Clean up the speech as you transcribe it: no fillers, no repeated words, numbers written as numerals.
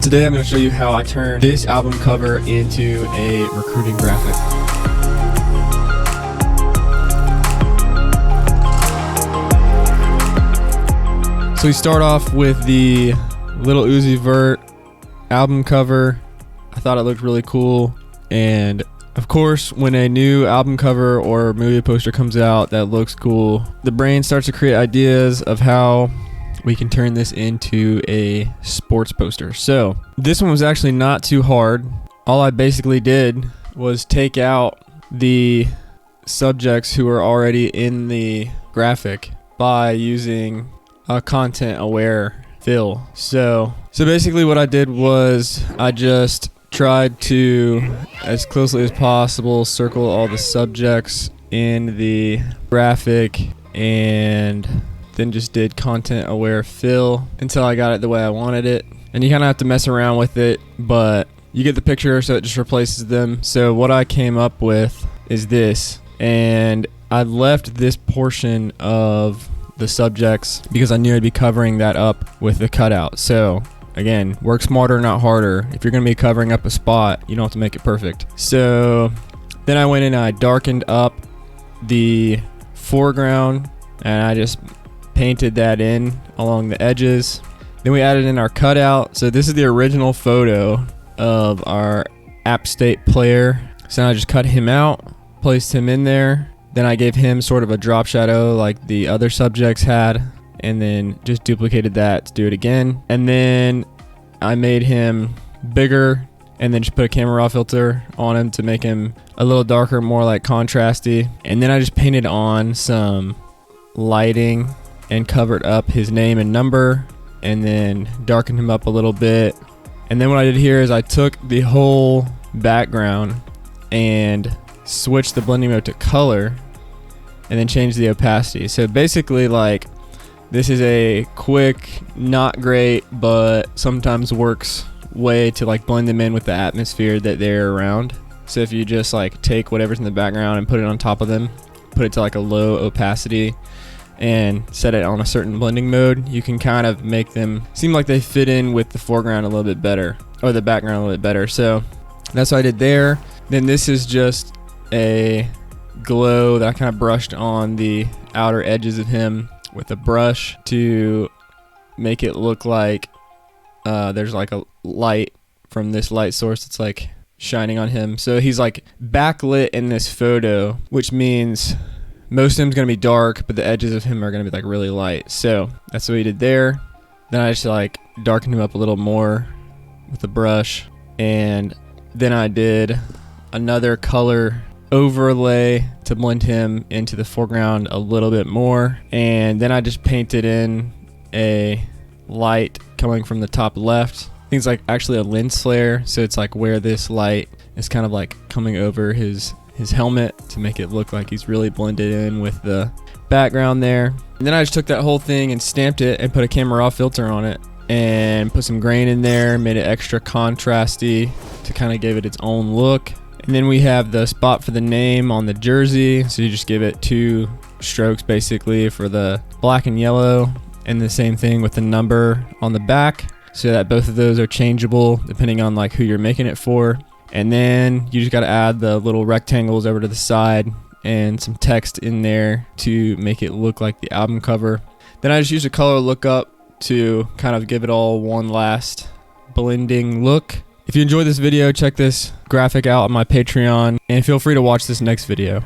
Today I'm going to show you how I turned this album cover into a recruiting graphic. So we start off with the Lil Uzi Vert album cover. I thought it looked really cool, and of course when a new album cover or movie poster comes out that looks cool, the brain starts to create ideas of how we can turn this into a sports poster. So this one was actually not too hard. All I basically did was take out the subjects who are already in the graphic by using a content aware fill. So basically what I did was I just tried to, as closely as possible, circle all the subjects in the graphic and then just did content aware fill until I got it the way I wanted it. And you kind of have to mess around with it, but you get the picture, so it just replaces them. So what I came up with is this, and I left this portion of the subjects because I knew I'd be covering that up with the cutout. So again, work smarter, not harder. If you're going to be covering up a spot, you don't have to make it perfect. So then I went in and I darkened up the foreground and I just painted that in along the edges. Then we added in our cutout. So this is the original photo of our App State player. So now I just cut him out, placed him in there. Then I gave him sort of a drop shadow like the other subjects had, and then just duplicated that to do it again. And then I made him bigger and then just put a camera raw filter on him to make him a little darker, more like contrasty. And then I just painted on some lighting and covered up his name and number and then darkened him up a little bit. And then what I did here is I took the whole background and switched the blending mode to color and then changed the opacity. So basically, like, this is a quick, not great, but sometimes works way to like blend them in with the atmosphere that they're around. So if you just like take whatever's in the background and put it on top of them, put it to like a low opacity and set it on a certain blending mode, you can kind of make them seem like they fit in with the foreground a little bit better, or the background a little bit better. So that's what I did there. Then this is just a glow that I kind of brushed on the outer edges of him with a brush to make it look like there's like a light from this light source that's like shining on him. So he's like backlit in this photo, which means most of him's gonna be dark, but the edges of him are gonna be like really light. So that's what we did there. Then I just like darkened him up a little more with a brush, and then I did another color overlay to blend him into the foreground a little bit more. And then I just painted in a light coming from the top left. I think it's like actually a lens flare, so it's like where this light is kind of like coming over his helmet to make it look like he's really blended in with the background there. And then I just took that whole thing and stamped it and put a camera raw filter on it and put some grain in there, made it extra contrasty to kind of give it its own look. And then we have the spot for the name on the jersey, so you just give it 2 strokes basically for the black and yellow, and the same thing with the number on the back, so that both of those are changeable depending on like who you're making it for. And then you just got to add the little rectangles over to the side and some text in there to make it look like the album cover. Then I just used a color lookup to kind of give it all one last blending look. If you enjoyed this video, check this graphic out on my Patreon, and feel free to watch this next video.